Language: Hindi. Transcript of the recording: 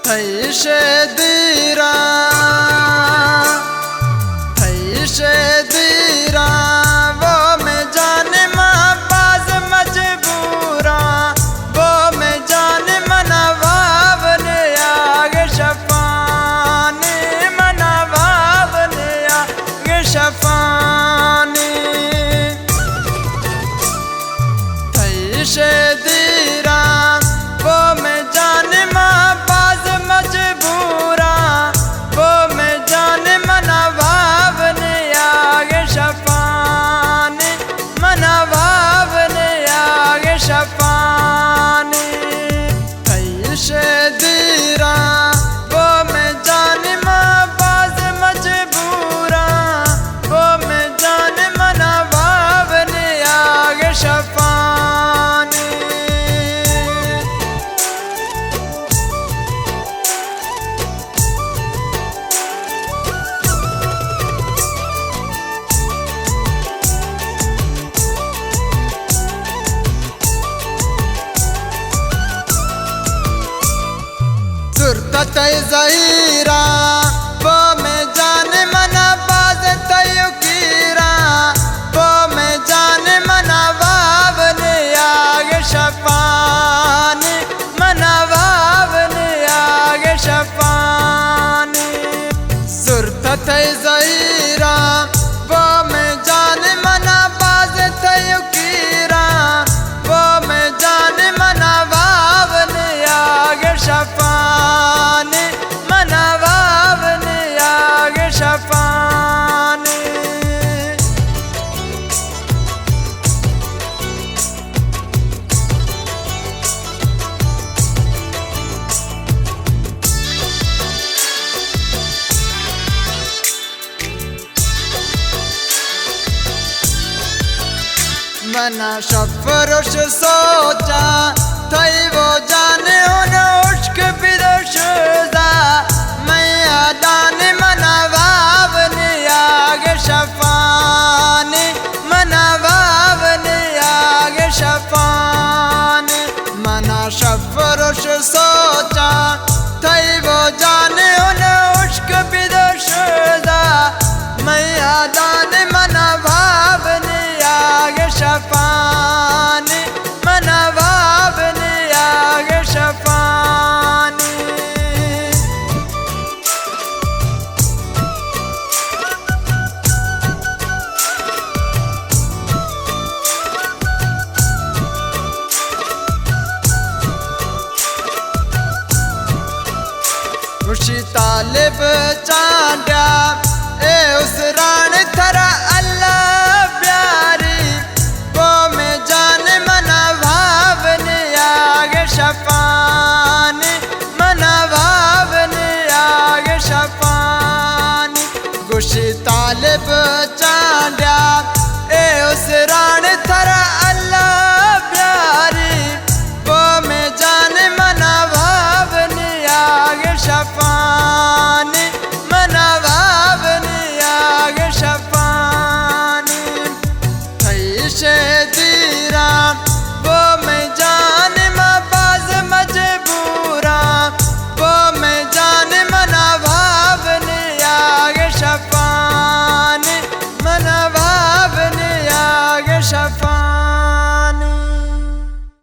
थैशे दीरा वो में जाने माँ बाज मजबूरा वो में जाने मना वावने आगे शफाने मना वावने आगे शफाने थैशे दीरा वो में जाने माँ बाज मजबूरा वो में जाने मना वावने आगे शफाने मना वावने आगे शफाने थैशे दीरा वो में जाने माँ बाज मजबूरा वो में जाने मना वावने आगे शफाने सुरतै ज़हीरा वो में जाने मना बाज तयुकीरा वो में जाने मना वावने आगे शफाने मना वावने आगे शफाने सुरतै ज़हीरा वो में जाने मना बाज तयुकीरा वो में जाने मना वावने आगे शफाने मना वावने आगे शफाने मना शफरुश सोचा थई वो जाने उन उश्क बिदुशदा मैं आदाने मना वावने आगे शफाने मना वावने आगे शफाने मना शफरुश सोचा थई वो जाने उन उश्क बिदुशदा मैं आदाने मना वावने आगे शफाने मना वावने आगे शफाने खुशी तालिब चांड्या ए उस रान थरा अल्लाह प्यारी वो में जाने मना भावने आगे शफा